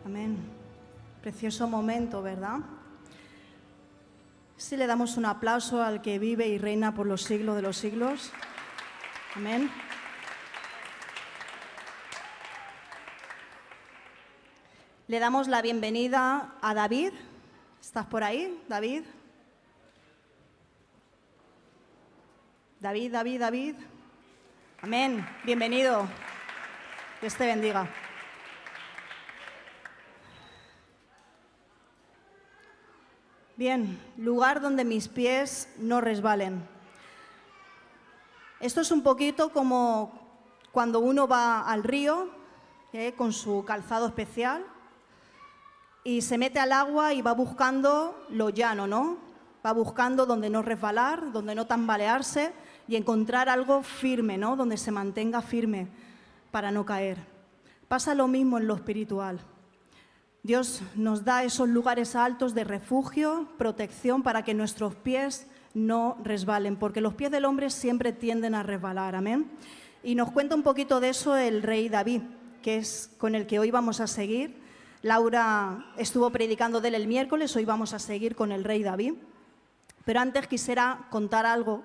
Amén. Precioso momento, ¿verdad? Si le damos un aplauso al que vive y reina por los siglos de los siglos. Amén. Le damos la bienvenida a David. ¿Estás por ahí, David? David. Amén. Bienvenido. Dios te bendiga. Bien, lugar donde mis pies no resbalen. Esto es un poquito como cuando uno va al río con su calzado especial y se mete al agua y va buscando lo llano, ¿no? Va buscando donde no resbalar, donde no tambalearse y encontrar algo firme, ¿no? Donde se mantenga firme para no caer. Pasa lo mismo en lo espiritual. Dios nos da esos lugares altos de refugio, protección para que nuestros pies no resbalen, porque los pies del hombre siempre tienden a resbalar, amén. Y nos cuenta un poquito de eso el rey David, que es con el que hoy vamos a seguir. Laura estuvo predicando de él el miércoles, hoy vamos a seguir con el rey David. Pero antes quisiera contar algo.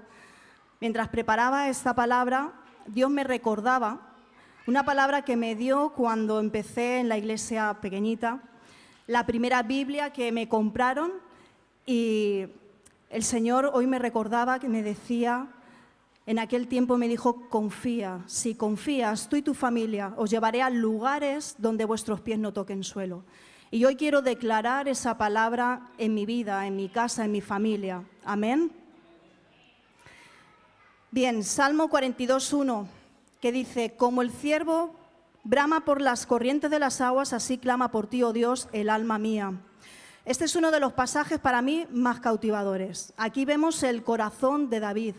Mientras preparaba esta palabra, Dios me recordaba una palabra que me dio cuando empecé en la iglesia pequeñita, la primera Biblia que me compraron, y el Señor hoy me recordaba que me decía, en aquel tiempo me dijo, confía, si confías, tú y tu familia os llevaré a lugares donde vuestros pies no toquen suelo. Y hoy quiero declarar esa palabra en mi vida, en mi casa, en mi familia. Amén. Bien, Salmo 42:1. Que dice, como el ciervo brama por las corrientes de las aguas, así clama por ti, oh Dios, el alma mía. Este es uno de los pasajes para mí más cautivadores. Aquí vemos el corazón de David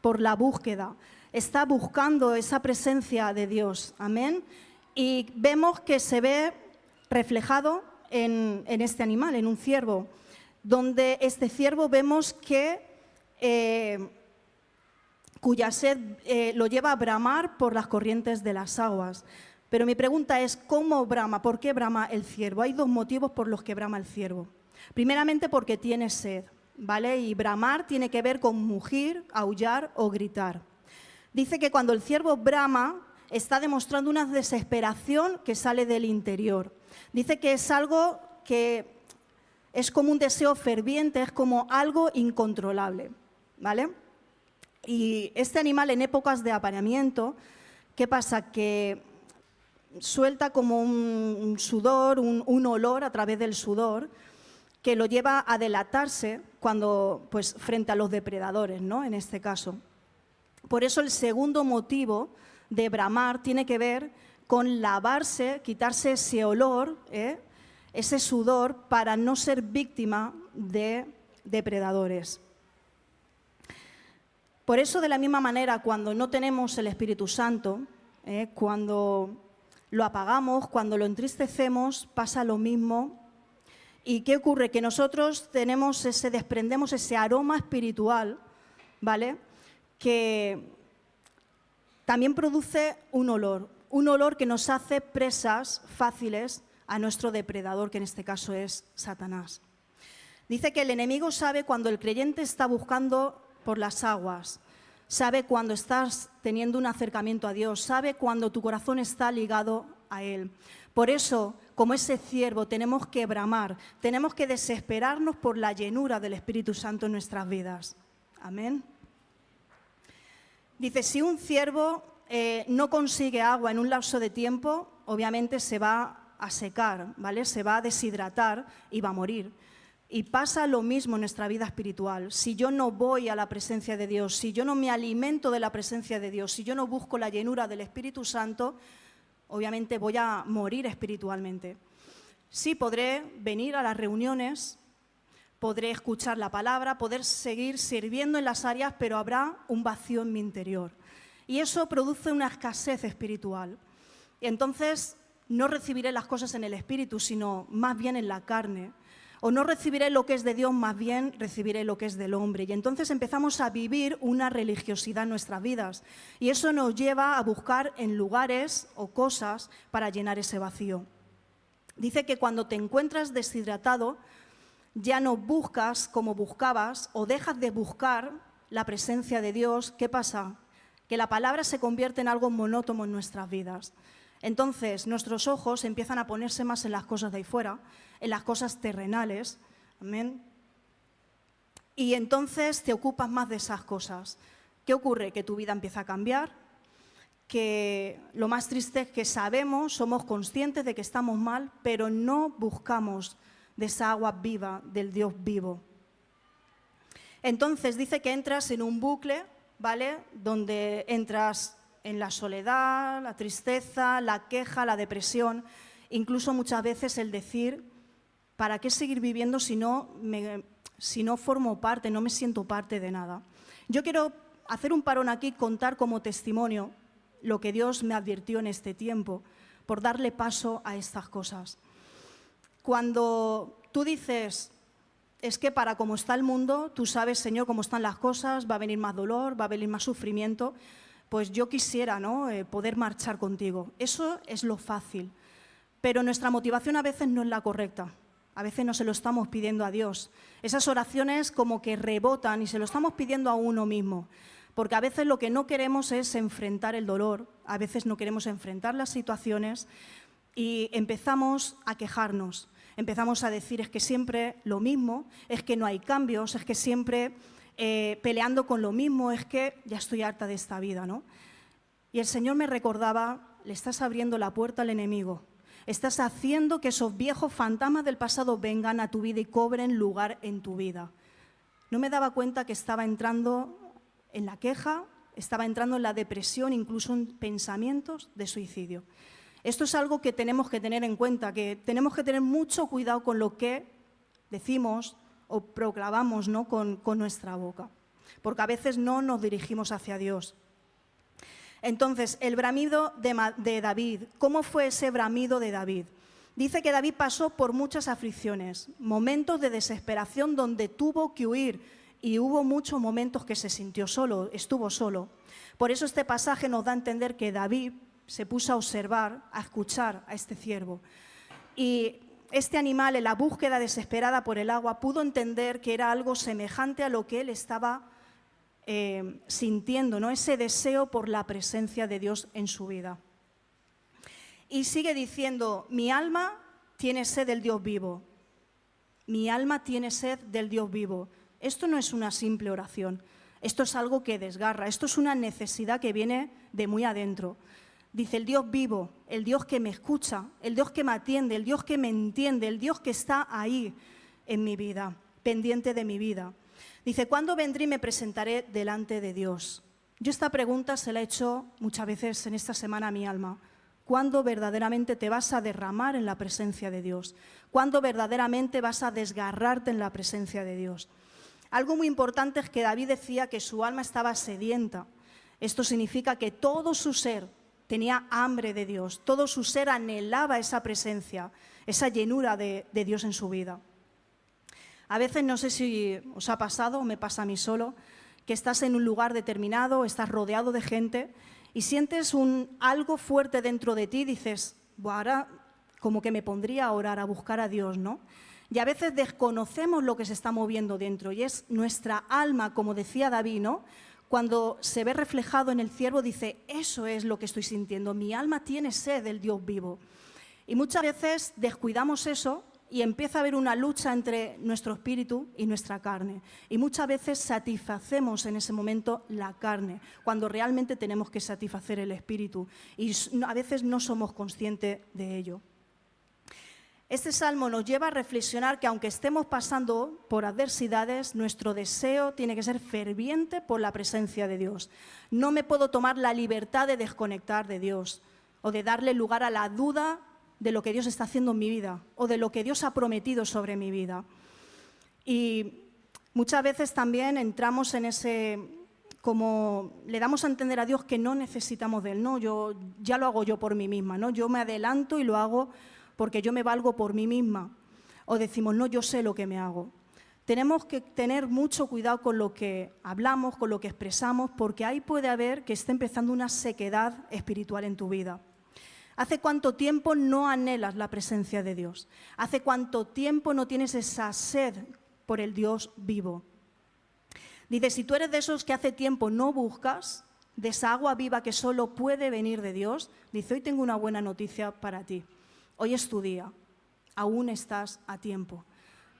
por la búsqueda. Está buscando esa presencia de Dios, amén. Y vemos que se ve reflejado en este animal, en un ciervo, donde este ciervo vemos que cuya sed lo lleva a bramar por las corrientes de las aguas. Pero mi pregunta es, ¿cómo brama? ¿Por qué brama el ciervo? Hay dos motivos por los que brama el ciervo. Primeramente porque tiene sed, ¿vale? Y bramar tiene que ver con mugir, aullar o gritar. Dice que cuando el ciervo brama, está demostrando una desesperación que sale del interior. Dice que es algo que es como un deseo ferviente, es como algo incontrolable, ¿vale? Y este animal en épocas de apareamiento, ¿qué pasa? Que suelta como un sudor, un olor a través del sudor que lo lleva a delatarse cuando, pues, frente a los depredadores, ¿no? En este caso. Por eso el segundo motivo de bramar tiene que ver con lavarse, quitarse ese olor, ese sudor, para no ser víctima de depredadores. Por eso, de la misma manera, cuando no tenemos el Espíritu Santo, cuando lo apagamos, cuando lo entristecemos, pasa lo mismo. ¿Y qué ocurre? Que nosotros desprendemos ese aroma espiritual, ¿vale? Que también produce un olor que nos hace presas fáciles a nuestro depredador, que en este caso es Satanás. Dice que el enemigo sabe cuando el creyente está buscando por las aguas, sabe cuando estás teniendo un acercamiento a Dios, sabe cuando tu corazón está ligado a Él. Por eso, como ese ciervo, tenemos que bramar, tenemos que desesperarnos por la llenura del Espíritu Santo en nuestras vidas. Amén. Dice, si un ciervo no consigue agua en un lapso de tiempo, obviamente se va a secar, ¿vale? Se va a deshidratar y va a morir. Y pasa lo mismo en nuestra vida espiritual. Si yo no voy a la presencia de Dios, si yo no me alimento de la presencia de Dios, si yo no busco la llenura del Espíritu Santo, obviamente voy a morir espiritualmente. Sí, podré venir a las reuniones, podré escuchar la palabra, poder seguir sirviendo en las áreas, pero habrá un vacío en mi interior. Y eso produce una escasez espiritual. Y entonces no recibiré las cosas en el Espíritu, sino más bien en la carne. O no recibiré lo que es de Dios, más bien recibiré lo que es del hombre. Y entonces empezamos a vivir una religiosidad en nuestras vidas. Y eso nos lleva a buscar en lugares o cosas para llenar ese vacío. Dice que cuando te encuentras deshidratado, ya no buscas como buscabas o dejas de buscar la presencia de Dios. ¿Qué pasa? Que la palabra se convierte en algo monótono en nuestras vidas. Entonces, nuestros ojos empiezan a ponerse más en las cosas de ahí fuera, en las cosas terrenales. Amén. Y entonces te ocupas más de esas cosas. ¿Qué ocurre? Que tu vida empieza a cambiar, que lo más triste es que sabemos, somos conscientes de que estamos mal, pero no buscamos de esa agua viva del Dios vivo. Entonces dice que entras en un bucle, ¿vale? Donde entras en la soledad, la tristeza, la queja, la depresión, incluso muchas veces el decir, ¿para qué seguir viviendo si no formo parte, no me siento parte de nada? Yo quiero hacer un parón aquí, contar como testimonio lo que Dios me advirtió en este tiempo, por darle paso a estas cosas. Cuando tú dices, es que para cómo está el mundo, tú sabes, Señor, cómo están las cosas, va a venir más dolor, va a venir más sufrimiento, pues yo quisiera, ¿no?, poder marchar contigo. Eso es lo fácil, pero nuestra motivación a veces no es la correcta. A veces no se lo estamos pidiendo a Dios. Esas oraciones como que rebotan y se lo estamos pidiendo a uno mismo. Porque a veces lo que no queremos es enfrentar el dolor, a veces no queremos enfrentar las situaciones y empezamos a quejarnos. Empezamos a decir, es que siempre lo mismo, es que no hay cambios, es que siempre peleando con lo mismo, es que ya estoy harta de esta vida, ¿no? Y el Señor me recordaba, le estás abriendo la puerta al enemigo. Estás haciendo que esos viejos fantasmas del pasado vengan a tu vida y cobren lugar en tu vida. No me daba cuenta que estaba entrando en la queja, estaba entrando en la depresión, incluso en pensamientos de suicidio. Esto es algo que tenemos que tener en cuenta, que tenemos que tener mucho cuidado con lo que decimos o proclamamos, ¿no?, con nuestra boca, porque a veces no nos dirigimos hacia Dios. Entonces, el bramido de David, ¿cómo fue ese bramido de David? Dice que David pasó por muchas aflicciones, momentos de desesperación donde tuvo que huir y hubo muchos momentos que se sintió solo, estuvo solo. Por eso este pasaje nos da a entender que David se puso a observar, a escuchar a este ciervo. Y este animal, en la búsqueda desesperada por el agua, pudo entender que era algo semejante a lo que él estaba sintiendo, ¿no?, ese deseo por la presencia de Dios en su vida. Y sigue diciendo, mi alma tiene sed del Dios vivo. Mi alma tiene sed del Dios vivo. Esto no es una simple oración, esto es algo que desgarra, esto es una necesidad que viene de muy adentro. Dice, el Dios vivo, el Dios que me escucha, el Dios que me atiende, el Dios que me entiende, el Dios que está ahí en mi vida, pendiente de mi vida. Dice, ¿cuándo vendré y me presentaré delante de Dios? Yo esta pregunta se la he hecho muchas veces en esta semana a mi alma. ¿Cuándo verdaderamente te vas a derramar en la presencia de Dios? ¿Cuándo verdaderamente vas a desgarrarte en la presencia de Dios? Algo muy importante es que David decía que su alma estaba sedienta. Esto significa que todo su ser tenía hambre de Dios, todo su ser anhelaba esa presencia, esa llenura de Dios en su vida. A veces, no sé si os ha pasado o me pasa a mí solo, que estás en un lugar determinado, estás rodeado de gente y sientes algo fuerte dentro de ti y dices, ahora como que me pondría a orar, a buscar a Dios, ¿no? Y a veces desconocemos lo que se está moviendo dentro y es nuestra alma, como decía David, ¿no? Cuando se ve reflejado en el ciervo dice, eso es lo que estoy sintiendo, mi alma tiene sed del Dios vivo. Y muchas veces descuidamos eso y empieza a haber una lucha entre nuestro espíritu y nuestra carne. Y muchas veces satisfacemos en ese momento la carne, cuando realmente tenemos que satisfacer el espíritu. Y a veces no somos conscientes de ello. Este salmo nos lleva a reflexionar que aunque estemos pasando por adversidades, nuestro deseo tiene que ser ferviente por la presencia de Dios. No me puedo tomar la libertad de desconectar de Dios o de darle lugar a la duda de lo que Dios está haciendo en mi vida o de lo que Dios ha prometido sobre mi vida. Y muchas veces también entramos en ese, como le damos a entender a Dios que no necesitamos de Él, no, yo ya lo hago yo por mí misma, ¿no? Yo me adelanto y lo hago porque yo me valgo por mí misma. O decimos, no, yo sé lo que me hago. Tenemos que tener mucho cuidado con lo que hablamos, con lo que expresamos, porque ahí puede haber que esté empezando una sequedad espiritual en tu vida. ¿Hace cuánto tiempo no anhelas la presencia de Dios? ¿Hace cuánto tiempo no tienes esa sed por el Dios vivo? Dice, si tú eres de esos que hace tiempo no buscas, de esa agua viva que solo puede venir de Dios, dice, hoy tengo una buena noticia para ti. Hoy es tu día, aún estás a tiempo.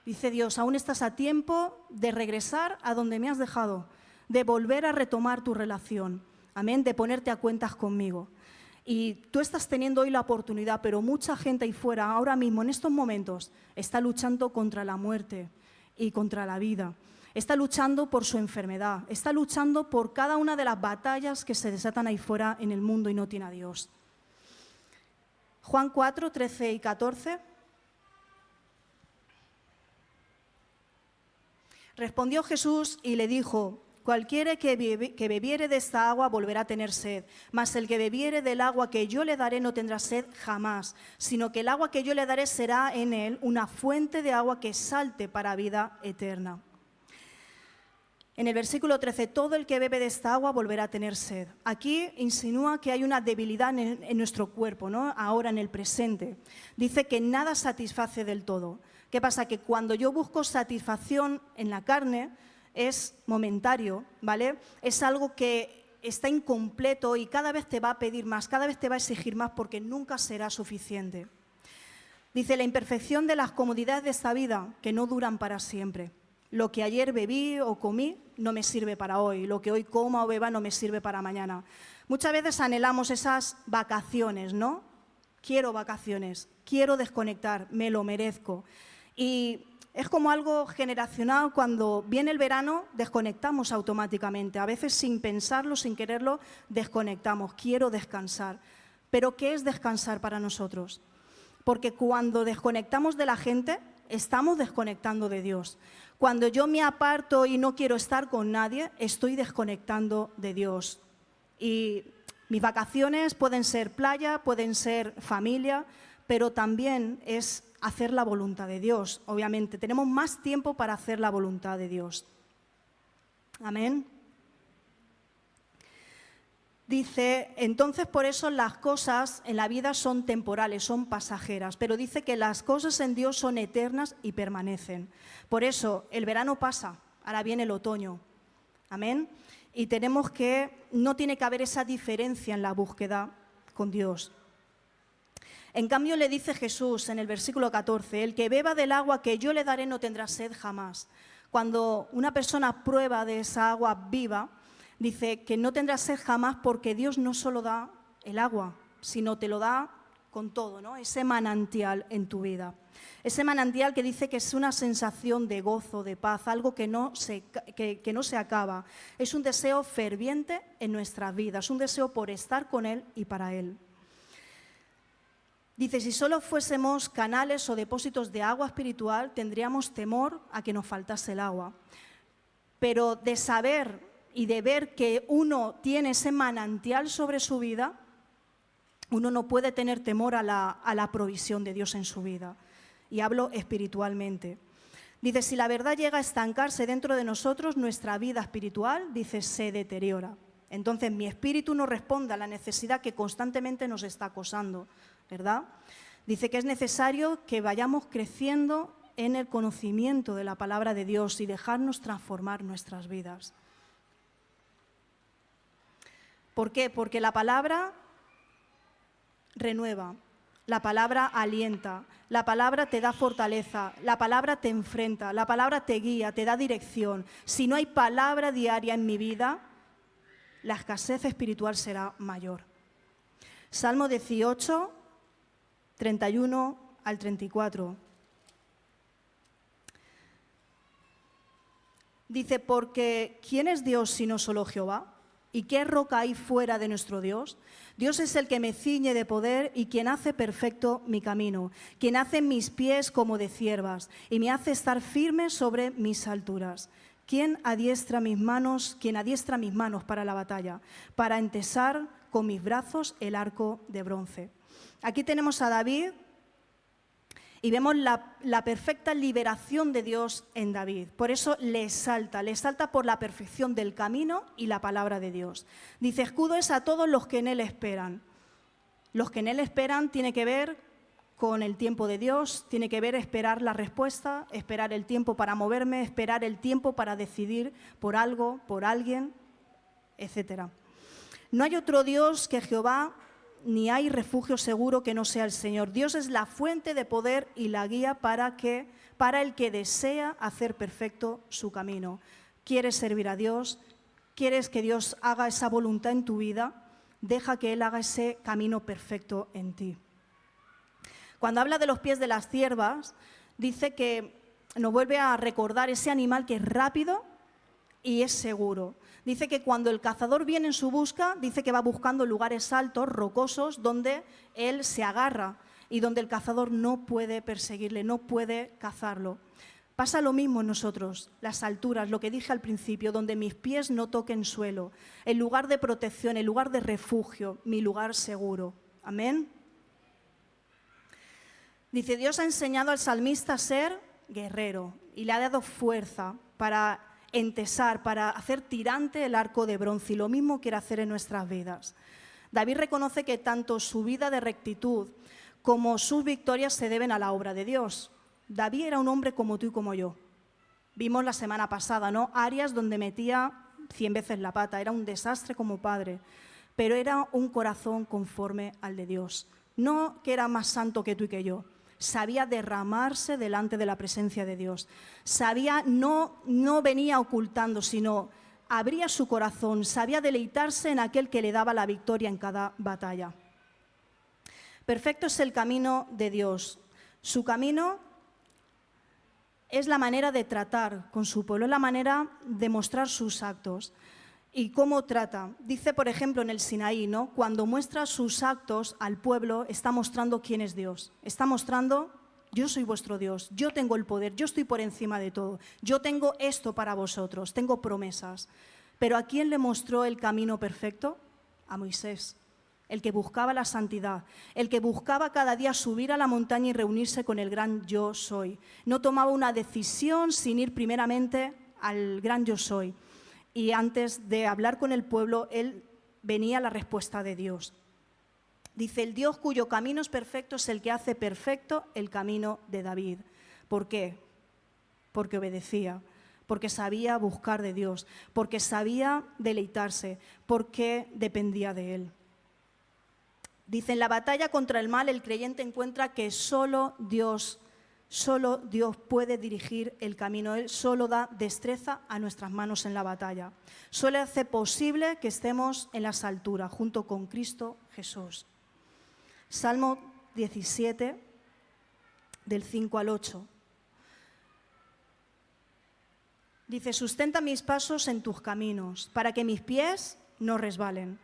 Dice Dios, aún estás a tiempo de regresar a donde me has dejado, de volver a retomar tu relación, amén, de ponerte a cuentas conmigo. Y tú estás teniendo hoy la oportunidad, pero mucha gente ahí fuera, ahora mismo, en estos momentos, está luchando contra la muerte y contra la vida. Está luchando por su enfermedad, está luchando por cada una de las batallas que se desatan ahí fuera en el mundo y no tiene a Dios. Juan 4, 13 y 14. Respondió Jesús y le dijo, cualquiera que bebiere de esta agua volverá a tener sed, mas el que bebiere del agua que yo le daré no tendrá sed jamás, sino que el agua que yo le daré será en él una fuente de agua que salte para vida eterna. En el versículo 13, todo el que bebe de esta agua volverá a tener sed. Aquí insinúa que hay una debilidad en nuestro cuerpo, ¿no? Ahora en el presente. Dice que nada satisface del todo. ¿Qué pasa? Que cuando yo busco satisfacción en la carne es momentario, ¿vale? Es algo que está incompleto y cada vez te va a pedir más, cada vez te va a exigir más porque nunca será suficiente. Dice, la imperfección de las comodidades de esta vida que no duran para siempre. Lo que ayer bebí o comí no me sirve para hoy. Lo que hoy coma o beba no me sirve para mañana. Muchas veces anhelamos esas vacaciones, ¿no? Quiero vacaciones, quiero desconectar, me lo merezco. Y es como algo generacional, cuando viene el verano desconectamos automáticamente. A veces sin pensarlo, sin quererlo, desconectamos. Quiero descansar. ¿Pero qué es descansar para nosotros? Porque cuando desconectamos de la gente, estamos desconectando de Dios. Cuando yo me aparto y no quiero estar con nadie, estoy desconectando de Dios. Y mis vacaciones pueden ser playa, pueden ser familia, pero también es hacer la voluntad de Dios. Obviamente, tenemos más tiempo para hacer la voluntad de Dios. Amén. Dice, entonces por eso las cosas en la vida son temporales, son pasajeras, pero dice que las cosas en Dios son eternas y permanecen. Por eso el verano pasa, ahora viene el otoño. Amén. Y no tiene que haber esa diferencia en la búsqueda con Dios. En cambio le dice Jesús en el versículo 14, el que beba del agua que yo le daré no tendrá sed jamás. Cuando una persona prueba de esa agua viva, dice que no tendrás sed jamás porque Dios no solo da el agua, sino te lo da con todo, ¿no? Ese manantial en tu vida. Ese manantial que dice que es una sensación de gozo, de paz, algo que no se acaba. Es un deseo ferviente en nuestras vidas, un deseo por estar con Él y para Él. Dice, si solo fuésemos canales o depósitos de agua espiritual, tendríamos temor a que nos faltase el agua. Pero de saber y de ver que uno tiene ese manantial sobre su vida, uno no puede tener temor a la provisión de Dios en su vida. Y hablo espiritualmente. Dice, si la verdad llega a estancarse dentro de nosotros, nuestra vida espiritual, dice, se deteriora. Entonces mi espíritu no responde a la necesidad que constantemente nos está acosando, ¿verdad? Dice que es necesario que vayamos creciendo en el conocimiento de la palabra de Dios y dejarnos transformar nuestras vidas. ¿Por qué? Porque la palabra renueva, la palabra alienta, la palabra te da fortaleza, la palabra te enfrenta, la palabra te guía, te da dirección. Si no hay palabra diaria en mi vida, la escasez espiritual será mayor. Salmo 18, 31 al 34. Dice, porque ¿quién es Dios sino solo Jehová? ¿Y qué roca hay fuera de nuestro Dios? Dios es el que me ciñe de poder y quien hace perfecto mi camino, quien hace mis pies como de ciervas y me hace estar firme sobre mis alturas. ¿Quién adiestra mis manos para la batalla, para entesar con mis brazos el arco de bronce? Aquí tenemos a David y vemos la perfecta liberación de Dios en David. Por eso le exalta por la perfección del camino y la palabra de Dios. Dice, escudo es a todos los que en él esperan. Los que en Él esperan tiene que ver con el tiempo de Dios, tiene que ver esperar la respuesta, esperar el tiempo para moverme, esperar el tiempo para decidir por algo, por alguien, etc. No hay otro Dios que Jehová, ni hay refugio seguro que no sea el Señor. Dios es la fuente de poder y la guía para el que desea hacer perfecto su camino. ¿Quieres servir a Dios? ¿Quieres que Dios haga esa voluntad en tu vida? Deja que Él haga ese camino perfecto en ti. Cuando habla de los pies de las ciervas, dice que nos vuelve a recordar ese animal que es rápido y es seguro. Dice que cuando el cazador viene en su busca, dice que va buscando lugares altos, rocosos, donde él se agarra y donde el cazador no puede perseguirle, no puede cazarlo. Pasa lo mismo en nosotros, las alturas, lo que dije al principio, donde mis pies no toquen suelo, el lugar de protección, el lugar de refugio, mi lugar seguro. Amén. Dice, Dios ha enseñado al salmista a ser guerrero y le ha dado fuerza para entesar, para hacer tirante el arco de bronce, y lo mismo quiere hacer en nuestras vidas. David reconoce que tanto su vida de rectitud como sus victorias se deben a la obra de Dios. David era un hombre como tú y como yo. Vimos la semana pasada, ¿no? Áreas donde metía 100 veces la pata, era un desastre como padre, pero era un corazón conforme al de Dios. No que era más santo que tú y que yo. Sabía derramarse delante de la presencia de Dios. Sabía, no venía ocultando, sino abría su corazón. Sabía deleitarse en aquel que le daba la victoria en cada batalla. Perfecto es el camino de Dios. Su camino es la manera de tratar con su pueblo, es la manera de mostrar sus actos. ¿Y cómo trata? Dice, por ejemplo, en el Sinaí, ¿no? Cuando muestra sus actos al pueblo, está mostrando quién es Dios. Está mostrando, yo soy vuestro Dios, yo tengo el poder, yo estoy por encima de todo. Yo tengo esto para vosotros, tengo promesas. Pero ¿a quién le mostró el camino perfecto? A Moisés, el que buscaba la santidad, el que buscaba cada día subir a la montaña y reunirse con el gran yo soy. No tomaba una decisión sin ir primeramente al gran yo soy. Y antes de hablar con el pueblo, él venía la respuesta de Dios. Dice, el Dios cuyo camino es perfecto es el que hace perfecto el camino de David. ¿Por qué? Porque obedecía, porque sabía buscar de Dios, porque sabía deleitarse, porque dependía de Él. Dice, en la batalla contra el mal el creyente encuentra que solo Dios puede dirigir el camino. Él solo da destreza a nuestras manos en la batalla. Solo hace posible que estemos en las alturas, junto con Cristo Jesús. Salmo 17, del 5 al 8. Dice, sustenta mis pasos en tus caminos, para que mis pies no resbalen.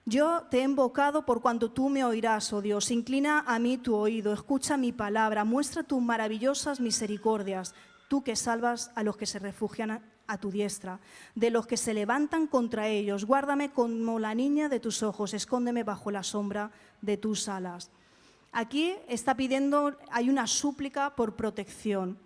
Yo te he invocado por cuanto tú me oirás, oh Dios. Inclina a mí tu oído, escucha mi palabra, muestra tus maravillosas misericordias, tú que salvas a los que se refugian a tu diestra, de los que se levantan contra ellos. Guárdame como la niña de tus ojos, escóndeme bajo la sombra de tus alas. Aquí está pidiendo, hay una súplica por protección.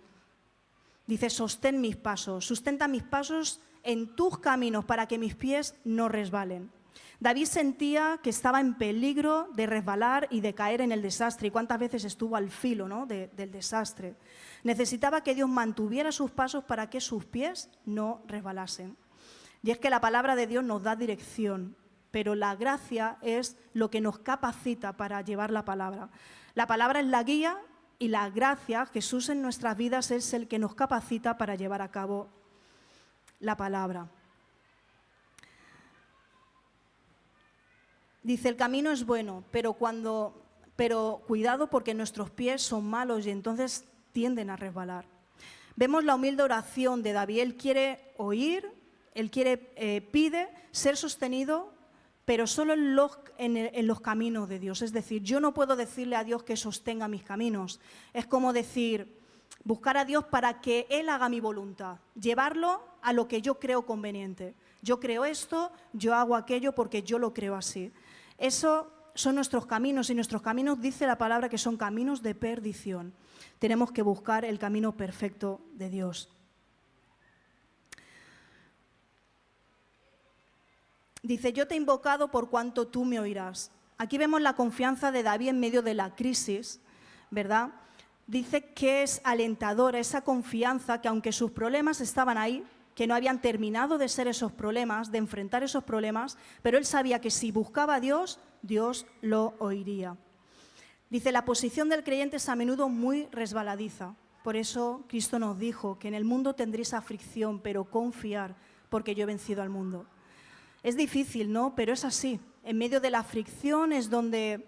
Dice, sostén mis pasos, sustenta mis pasos en tus caminos para que mis pies no resbalen. David sentía que estaba en peligro de resbalar y de caer en el desastre. ¿Y cuántas veces estuvo al filo, ¿no? del desastre? Necesitaba que Dios mantuviera sus pasos para que sus pies no resbalasen. Y es que la palabra de Dios nos da dirección, pero la gracia es lo que nos capacita para llevar la palabra. La palabra es la guía y la gracia, Jesús en nuestras vidas, es el que nos capacita para llevar a cabo la palabra. Dice, el camino es bueno, pero cuidado porque nuestros pies son malos y entonces tienden a resbalar. Vemos la humilde oración de David. Él quiere oír, él pide ser sostenido, pero solo en los caminos de Dios. Es decir, yo no puedo decirle a Dios que sostenga mis caminos. Es como decir, buscar a Dios para que Él haga mi voluntad, llevarlo a lo que yo creo conveniente. Yo creo esto, yo hago aquello porque yo lo creo así. Eso son nuestros caminos, y nuestros caminos, dice la palabra, que son caminos de perdición. Tenemos que buscar el camino perfecto de Dios. Dice, yo te he invocado por cuanto tú me oirás. Aquí vemos la confianza de David en medio de la crisis, ¿verdad? Dice que es alentadora esa confianza, que aunque sus problemas estaban ahí, que no habían terminado de ser esos problemas, de enfrentar esos problemas, pero él sabía que si buscaba a Dios, Dios lo oiría. Dice, la posición del creyente es a menudo muy resbaladiza. Por eso Cristo nos dijo que en el mundo tendréis aflicción, pero confiar, porque yo he vencido al mundo. Es difícil, ¿no? Pero es así. En medio de la aflicción es donde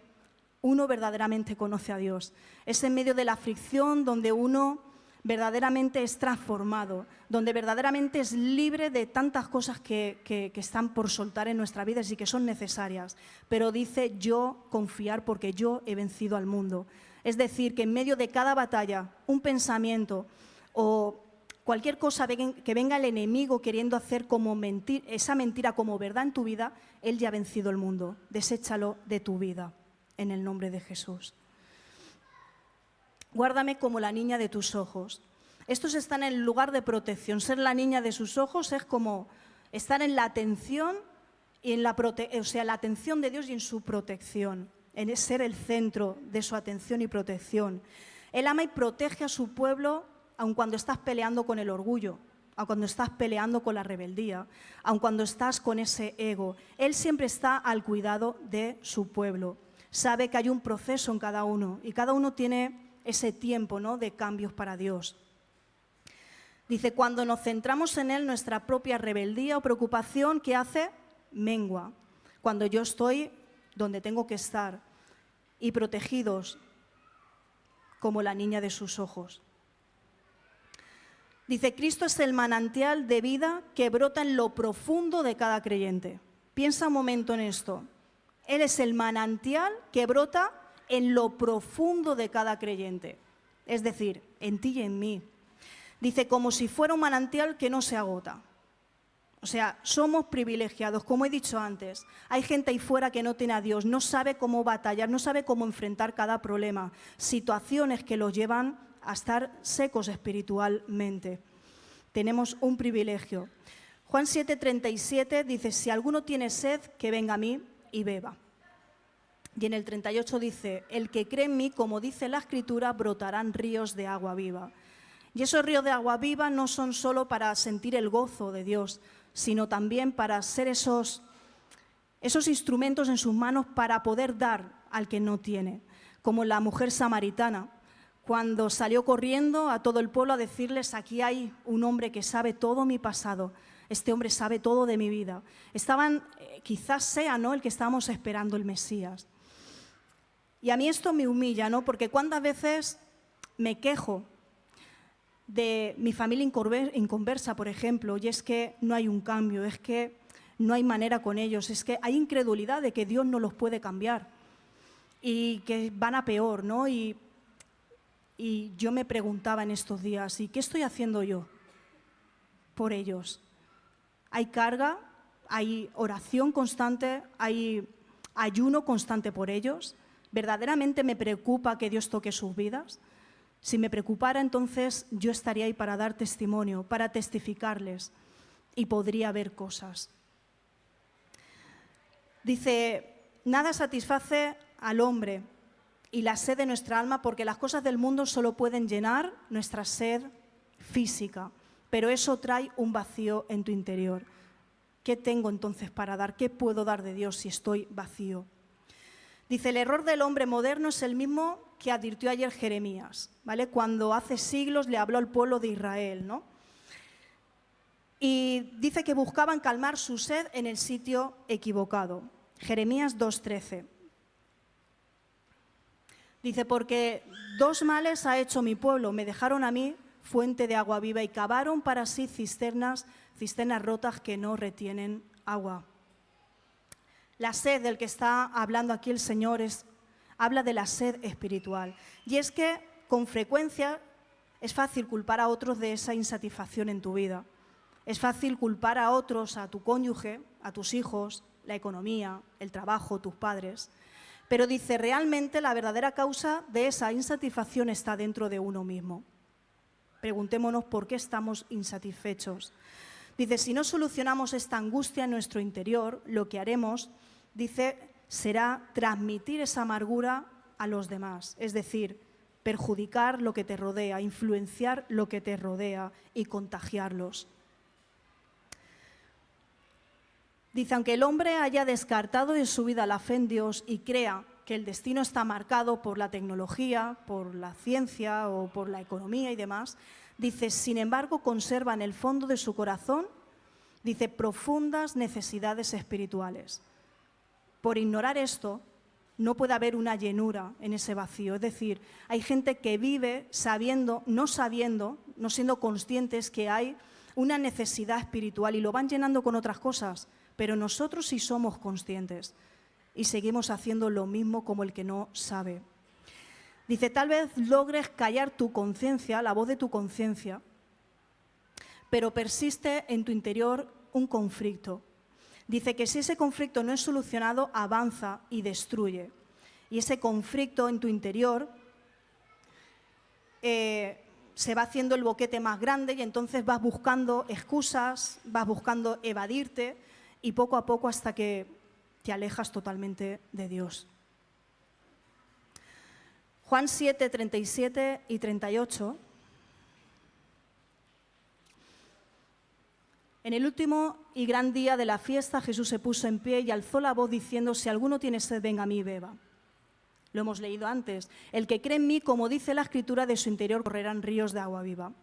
uno verdaderamente conoce a Dios. Es en medio de la aflicción donde uno verdaderamente es transformado, donde verdaderamente es libre de tantas cosas que están por soltar en nuestra vida y que son necesarias. Pero dice, yo confiar porque yo he vencido al mundo. Es decir, que en medio de cada batalla, un pensamiento o cualquier cosa que venga el enemigo queriendo hacer como esa mentira como verdad en tu vida, él ya ha vencido el mundo. Deséchalo de tu vida, en el nombre de Jesús. Guárdame como la niña de tus ojos. Estos están en el lugar de protección. Ser la niña de sus ojos es como estar en la atención y en la atención de Dios y en su protección, en ser el centro de su atención y protección. Él ama y protege a su pueblo aun cuando estás peleando con el orgullo, aun cuando estás peleando con la rebeldía, aun cuando estás con ese ego. Él siempre está al cuidado de su pueblo. Sabe que hay un proceso en cada uno y cada uno tiene ese tiempo, ¿no?, de cambios para Dios. Dice, cuando nos centramos en Él, nuestra propia rebeldía o preocupación, ¿qué hace? Mengua. Cuando yo estoy donde tengo que estar y protegidos como la niña de sus ojos. Dice, Cristo es el manantial de vida que brota en lo profundo de cada creyente. Piensa un momento en esto. Él es el manantial que brota en lo profundo de cada creyente, es decir, en ti y en mí. Dice, como si fuera un manantial que no se agota. O sea, somos privilegiados, como he dicho antes. Hay gente ahí fuera que no tiene a Dios, no sabe cómo batallar, no sabe cómo enfrentar cada problema, situaciones que los llevan a estar secos espiritualmente. Tenemos un privilegio. Juan 7:37 dice, si alguno tiene sed, que venga a mí y beba. Y en el 38 dice, el que cree en mí, como dice la Escritura, brotarán ríos de agua viva. Y esos ríos de agua viva no son solo para sentir el gozo de Dios, sino también para ser esos instrumentos en sus manos para poder dar al que no tiene. Como la mujer samaritana, cuando salió corriendo a todo el pueblo a decirles, aquí hay un hombre que sabe todo mi pasado, este hombre sabe todo de mi vida. Quizás sea, ¿no?, el que estábamos esperando, el Mesías. Y a mí esto me humilla, ¿no? Porque cuántas veces me quejo de mi familia inconversa, por ejemplo, y es que no hay un cambio, es que no hay manera con ellos, es que hay incredulidad de que Dios no los puede cambiar y que van a peor, ¿no? Y yo me preguntaba en estos días, ¿y qué estoy haciendo yo por ellos? Hay carga, hay oración constante, hay ayuno constante por ellos. ¿Verdaderamente me preocupa que Dios toque sus vidas? Si me preocupara, entonces yo estaría ahí para dar testimonio, para testificarles, y podría ver cosas. Dice, nada satisface al hombre y la sed de nuestra alma, porque las cosas del mundo solo pueden llenar nuestra sed física, pero eso trae un vacío en tu interior. ¿Qué tengo entonces para dar? ¿Qué puedo dar de Dios si estoy vacío? Dice, el error del hombre moderno es el mismo que advirtió ayer Jeremías, ¿vale? Cuando hace siglos le habló al pueblo de Israel, ¿no? Y dice que buscaban calmar su sed en el sitio equivocado. Jeremías 2:13. Dice, porque dos males ha hecho mi pueblo, me dejaron a mí fuente de agua viva y cavaron para sí cisternas rotas que no retienen agua. La sed del que está hablando aquí el Señor habla de la sed espiritual. Y es que con frecuencia es fácil culpar a otros de esa insatisfacción en tu vida. Es fácil culpar a otros, a tu cónyuge, a tus hijos, la economía, el trabajo, tus padres. Pero dice, realmente la verdadera causa de esa insatisfacción está dentro de uno mismo. Preguntémonos por qué estamos insatisfechos. Dice, si no solucionamos esta angustia en nuestro interior, lo que haremos, dice, será transmitir esa amargura a los demás, es decir, perjudicar lo que te rodea, influenciar lo que te rodea y contagiarlos. Dice, aunque el hombre haya descartado de su vida la fe en Dios y crea que el destino está marcado por la tecnología, por la ciencia o por la economía y demás, dice, sin embargo, conserva en el fondo de su corazón, dice, profundas necesidades espirituales. Por ignorar esto, no puede haber una llenura en ese vacío. Es decir, hay gente que vive sabiendo, no siendo conscientes que hay una necesidad espiritual y lo van llenando con otras cosas, pero nosotros sí somos conscientes y seguimos haciendo lo mismo como el que no sabe. Dice, tal vez logres callar tu conciencia, la voz de tu conciencia, pero persiste en tu interior un conflicto. Dice que si ese conflicto no es solucionado, avanza y destruye. Y ese conflicto en tu interior se va haciendo el boquete más grande y entonces vas buscando excusas, vas buscando evadirte y poco a poco hasta que te alejas totalmente de Dios. Juan 7, 37 y 38. En el último y gran día de la fiesta, Jesús se puso en pie y alzó la voz diciendo, si alguno tiene sed, venga a mí y beba. Lo hemos leído antes. El que cree en mí, como dice la Escritura, de su interior correrán ríos de agua viva.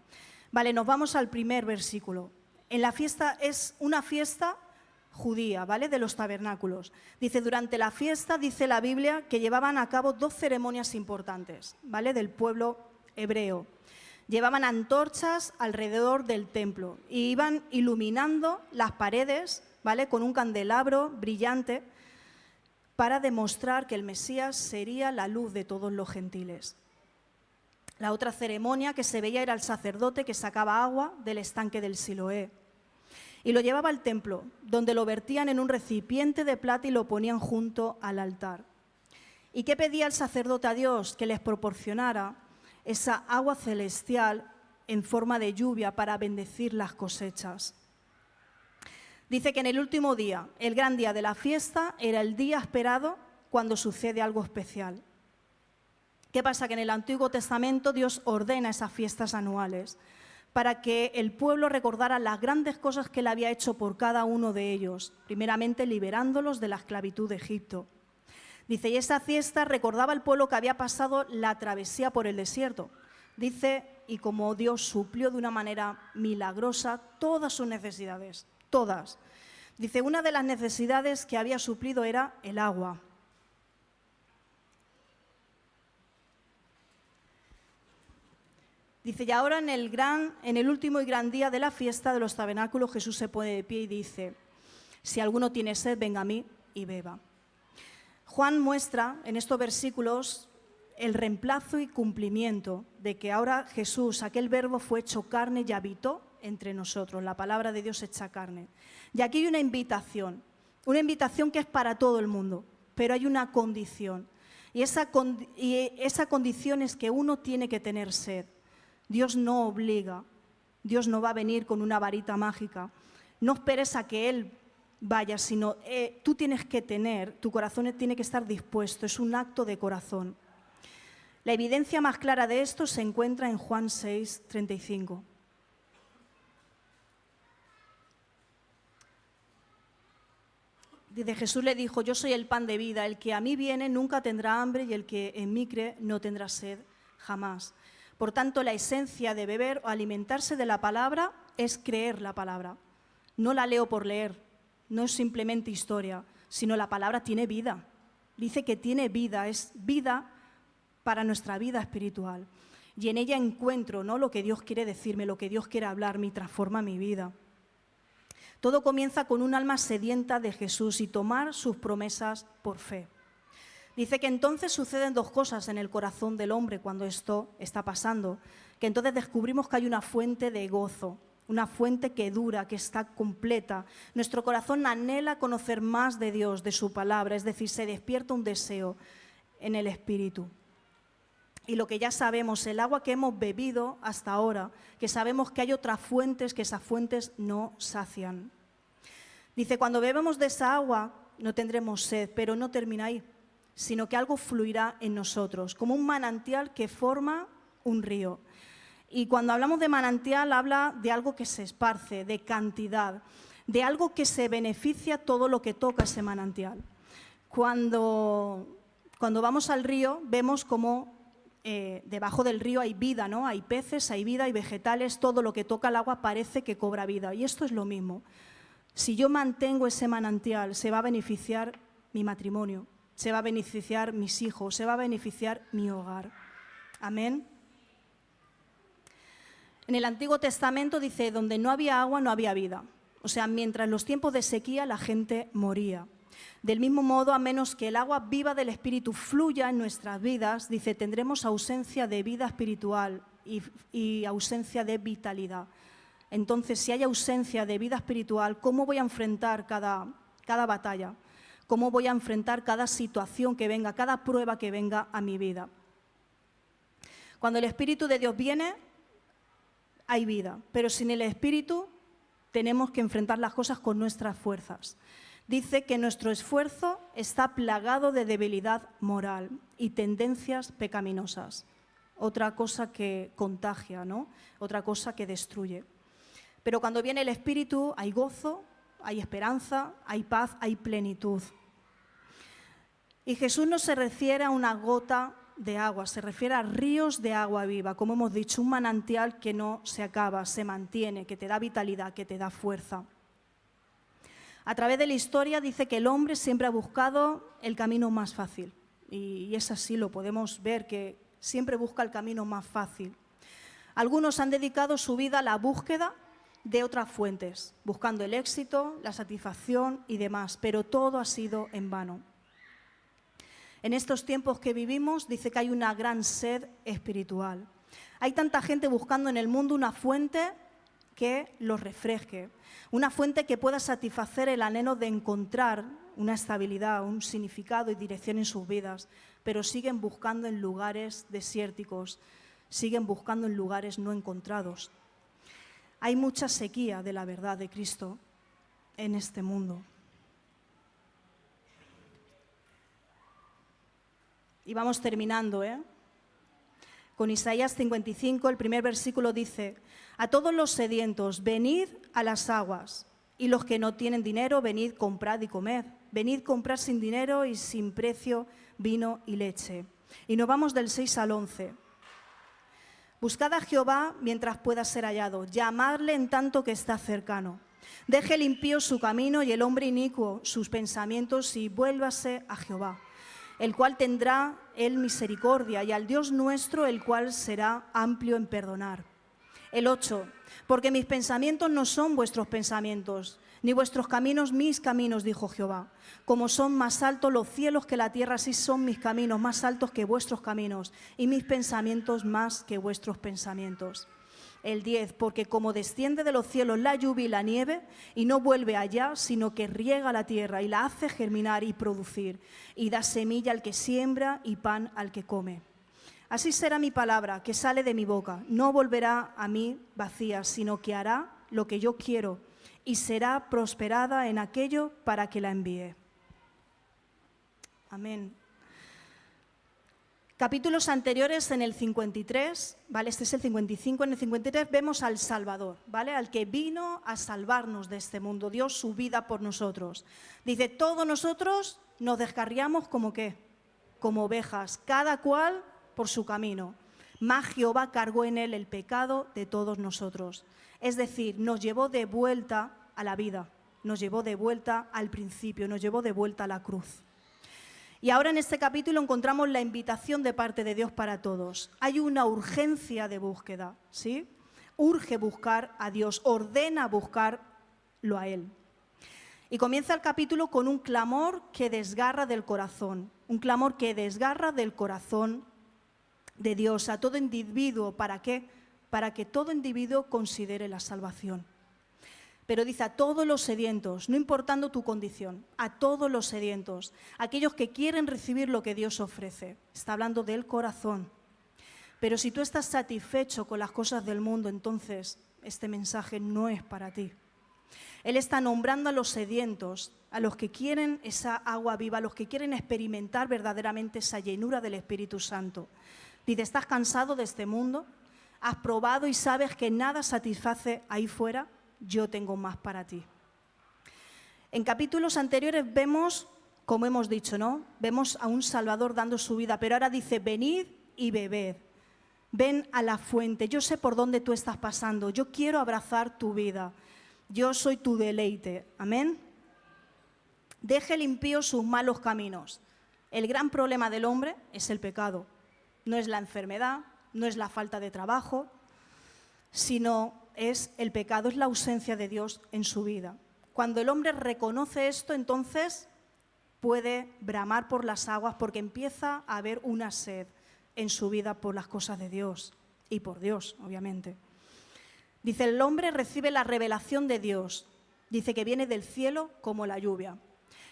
Vale, nos vamos al primer versículo. En la fiesta es una fiesta judía, ¿vale? De los tabernáculos. Dice, durante la fiesta, dice la Biblia, que llevaban a cabo 2 ceremonias importantes, ¿vale? Del pueblo hebreo. Llevaban antorchas alrededor del templo y iban iluminando las paredes, ¿vale? Con un candelabro brillante para demostrar que el Mesías sería la luz de todos los gentiles. La otra ceremonia que se veía era el sacerdote que sacaba agua del estanque del Siloé y lo llevaba al templo, donde lo vertían en un recipiente de plata y lo ponían junto al altar. ¿Y qué pedía el sacerdote a Dios? Que les proporcionara esa agua celestial en forma de lluvia para bendecir las cosechas. Dice que en el último día, el gran día de la fiesta, era el día esperado cuando sucede algo especial. ¿Qué pasa? Que en el Antiguo Testamento Dios ordena esas fiestas anuales para que el pueblo recordara las grandes cosas que Él había hecho por cada uno de ellos, primeramente liberándolos de la esclavitud de Egipto. Dice, y esa fiesta recordaba al pueblo que había pasado la travesía por el desierto. Dice, y como Dios suplió de una manera milagrosa todas sus necesidades, todas. Dice, una de las necesidades que había suplido era el agua. Dice, y ahora en el último y gran día de la fiesta de los tabernáculos, Jesús se pone de pie y dice, si alguno tiene sed, venga a mí y beba. Juan muestra en estos versículos el reemplazo y cumplimiento de que ahora Jesús, aquel verbo, fue hecho carne y habitó entre nosotros, la palabra de Dios hecha carne. Y aquí hay una invitación que es para todo el mundo, pero hay una condición. Y esa condición es que uno tiene que tener sed. Dios no obliga, Dios no va a venir con una varita mágica. No esperes a que Él vaya, sino tú tienes que tener, tu corazón tiene que estar dispuesto, es un acto de corazón. La evidencia más clara de esto se encuentra en Juan 6, 35. Dice, Jesús le dijo, yo soy el pan de vida, el que a mí viene nunca tendrá hambre y el que en mí cree no tendrá sed jamás. Por tanto, la esencia de beber o alimentarse de la palabra es creer la palabra. No la leo por leer, no es simplemente historia, sino la palabra tiene vida. Dice que tiene vida, es vida para nuestra vida espiritual. Y en ella encuentro, ¿no?, lo que Dios quiere decirme, lo que Dios quiere hablarme y transforma mi vida. Todo comienza con un alma sedienta de Jesús y tomar sus promesas por fe. Dice que entonces suceden 2 cosas en el corazón del hombre cuando esto está pasando, que entonces descubrimos que hay una fuente de gozo, una fuente que dura, que está completa. Nuestro corazón anhela conocer más de Dios, de su palabra, es decir, se despierta un deseo en el espíritu. Y lo que ya sabemos, el agua que hemos bebido hasta ahora, que sabemos que hay otras fuentes, que esas fuentes no sacian. Dice, cuando bebemos de esa agua, no tendremos sed, pero no termina ahí, sino que algo fluirá en nosotros, como un manantial que forma un río. Y cuando hablamos de manantial, habla de algo que se esparce, de cantidad, de algo que se beneficia todo lo que toca ese manantial. Cuando vamos al río, vemos como debajo del río hay vida, ¿no? Hay peces, hay vida, hay vegetales, todo lo que toca el agua parece que cobra vida. Y esto es lo mismo. Si yo mantengo ese manantial, se va a beneficiar mi matrimonio, se va a beneficiar mis hijos, se va a beneficiar mi hogar. Amén. En el Antiguo Testamento dice, donde no había agua, no había vida. O sea, mientras los tiempos de sequía, la gente moría. Del mismo modo, a menos que el agua viva del Espíritu fluya en nuestras vidas, dice, tendremos ausencia de vida espiritual y ausencia de vitalidad. Entonces, si hay ausencia de vida espiritual, ¿cómo voy a enfrentar cada batalla? ¿Cómo voy a enfrentar cada situación que venga, cada prueba que venga a mi vida? Cuando el Espíritu de Dios viene, hay vida, pero sin el Espíritu tenemos que enfrentar las cosas con nuestras fuerzas. Dice que nuestro esfuerzo está plagado de debilidad moral y tendencias pecaminosas. Otra cosa que contagia, ¿no? Otra cosa que destruye. Pero cuando viene el Espíritu hay gozo, hay esperanza, hay paz, hay plenitud. Y Jesús no se refiere a una gota de agua, se refiere a ríos de agua viva, como hemos dicho, un manantial que no se acaba, se mantiene, que te da vitalidad, que te da fuerza. A través de la historia dice que el hombre siempre ha buscado el camino más fácil. Y es así, lo podemos ver, que siempre busca el camino más fácil. Algunos han dedicado su vida a la búsqueda de otras fuentes, buscando el éxito, la satisfacción y demás, pero todo ha sido en vano. En estos tiempos que vivimos, dice que hay una gran sed espiritual. Hay tanta gente buscando en el mundo una fuente que los refresque, una fuente que pueda satisfacer el anhelo de encontrar una estabilidad, un significado y dirección en sus vidas, pero siguen buscando en lugares desérticos, siguen buscando en lugares no encontrados. Hay mucha sequía de la verdad de Cristo en este mundo. Y vamos terminando, con Isaías 55, el primer versículo dice: a todos los sedientos, venid a las aguas, y los que no tienen dinero, venid, comprad y comed. Venid, comprad sin dinero y sin precio vino y leche. Y nos vamos del 6 al 11. Buscad a Jehová mientras pueda ser hallado, llamadle en tanto que está cercano. Deje el impío su camino y el hombre inicuo sus pensamientos y vuélvase a Jehová, el cual tendrá él misericordia, y al Dios nuestro, el cual será amplio en perdonar. El 8, porque mis pensamientos no son vuestros pensamientos, ni vuestros caminos mis caminos, dijo Jehová. Como son más altos los cielos que la tierra, así son mis caminos más altos que vuestros caminos, y mis pensamientos más que vuestros pensamientos. El 10, porque como desciende de los cielos la lluvia y la nieve, y no vuelve allá, sino que riega la tierra y la hace germinar y producir, y da semilla al que siembra y pan al que come. Así será mi palabra que sale de mi boca, no volverá a mí vacía, sino que hará lo que yo quiero, y será prosperada en aquello para que la envíe. Amén. Capítulos anteriores, en el 53, ¿vale? Este es el 55, en el 53 vemos al Salvador, ¿vale? Al que vino a salvarnos de este mundo, dio su vida por nosotros. Dice, todos nosotros nos descarriamos como ¿qué? Como ovejas, cada cual por su camino. Mas Jehová cargó en él el pecado de todos nosotros. Es decir, nos llevó de vuelta a la vida, nos llevó de vuelta al principio, nos llevó de vuelta a la cruz. Y ahora en este capítulo encontramos la invitación de parte de Dios para todos. Hay una urgencia de búsqueda, ¿sí? Urge buscar a Dios, ordena buscarlo a Él. Y comienza el capítulo con un clamor que desgarra del corazón, un clamor que desgarra del corazón de Dios a todo individuo. ¿Para qué? Para que todo individuo considere la salvación. Pero dice a todos los sedientos, no importando tu condición, a todos los sedientos, aquellos que quieren recibir lo que Dios ofrece. Está hablando del corazón. Pero si tú estás satisfecho con las cosas del mundo, entonces este mensaje no es para ti. Él está nombrando a los sedientos, a los que quieren esa agua viva, a los que quieren experimentar verdaderamente esa llenura del Espíritu Santo. Dice, ¿estás cansado de este mundo? ¿Has probado y sabes que nada satisface ahí fuera? Yo tengo más para ti. En capítulos anteriores vemos, como hemos dicho, ¿no? Vemos a un Salvador dando su vida, pero ahora dice, venid y bebed. Ven a la fuente, yo sé por dónde tú estás pasando, yo quiero abrazar tu vida, yo soy tu deleite. Amén. Deje el impío sus malos caminos. El gran problema del hombre es el pecado, no es la enfermedad, no es la falta de trabajo, sino es el pecado, es la ausencia de Dios en su vida. Cuando el hombre reconoce esto, entonces puede bramar por las aguas porque empieza a haber una sed en su vida por las cosas de Dios y por Dios, obviamente. Dice, el hombre recibe la revelación de Dios. Dice que viene del cielo como la lluvia.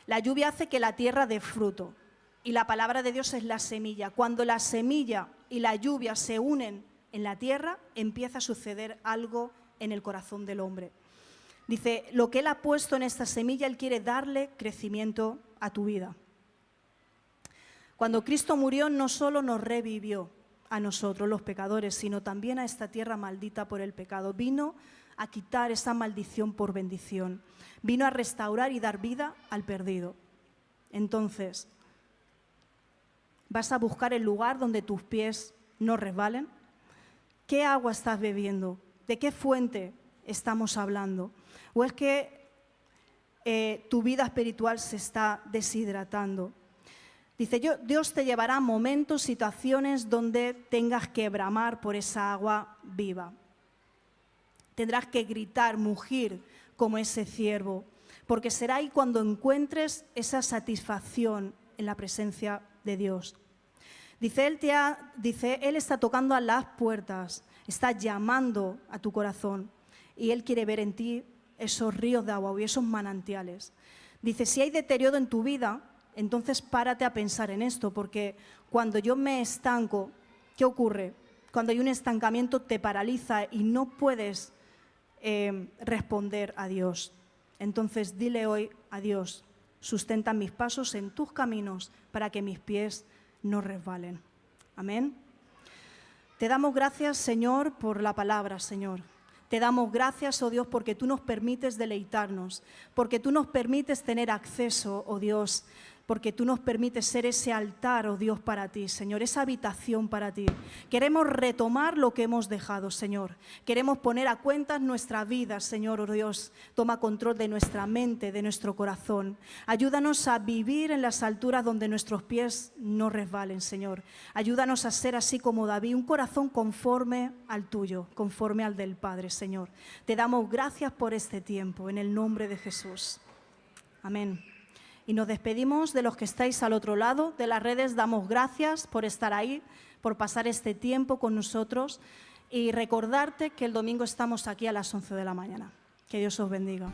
La lluvia hace que la tierra dé fruto y la palabra de Dios es la semilla. Cuando la semilla y la lluvia se unen en la tierra, empieza a suceder algo en el corazón del hombre. Dice, lo que Él ha puesto en esta semilla, Él quiere darle crecimiento a tu vida. Cuando Cristo murió, no solo nos revivió a nosotros, los pecadores, sino también a esta tierra maldita por el pecado. Vino a quitar esa maldición por bendición. Vino a restaurar y dar vida al perdido. Entonces, ¿vas a buscar el lugar donde tus pies no resbalen? ¿Qué agua estás bebiendo? ¿De qué fuente estamos hablando? ¿O es que tu vida espiritual se está deshidratando? Dice, Dios te llevará a momentos, situaciones donde tengas que bramar por esa agua viva. Tendrás que gritar, mugir como ese ciervo, porque será ahí cuando encuentres esa satisfacción en la presencia de Dios. Dice, Él está tocando a las puertas, está llamando a tu corazón y Él quiere ver en ti esos ríos de agua y esos manantiales. Dice, si hay deterioro en tu vida, entonces párate a pensar en esto, porque cuando yo me estanco, ¿qué ocurre? Cuando hay un estancamiento te paraliza y no puedes responder a Dios. Entonces dile hoy a Dios, sustenta mis pasos en tus caminos para que mis pies no resbalen. Amén. Te damos gracias, Señor, por la palabra, Señor. Te damos gracias, oh Dios, porque tú nos permites deleitarnos, porque tú nos permites tener acceso, oh Dios, porque tú nos permites ser ese altar, oh Dios, para ti, Señor, esa habitación para ti. Queremos retomar lo que hemos dejado, Señor. Queremos poner a cuentas nuestra vida, Señor, oh Dios. Toma control de nuestra mente, de nuestro corazón. Ayúdanos a vivir en las alturas donde nuestros pies no resbalen, Señor. Ayúdanos a ser así como David, un corazón conforme al tuyo, conforme al del Padre, Señor. Te damos gracias por este tiempo, en el nombre de Jesús. Amén. Y nos despedimos de los que estáis al otro lado de las redes. Damos gracias por estar ahí, por pasar este tiempo con nosotros y recordarte que el domingo estamos aquí a las 11 de la mañana. Que Dios os bendiga.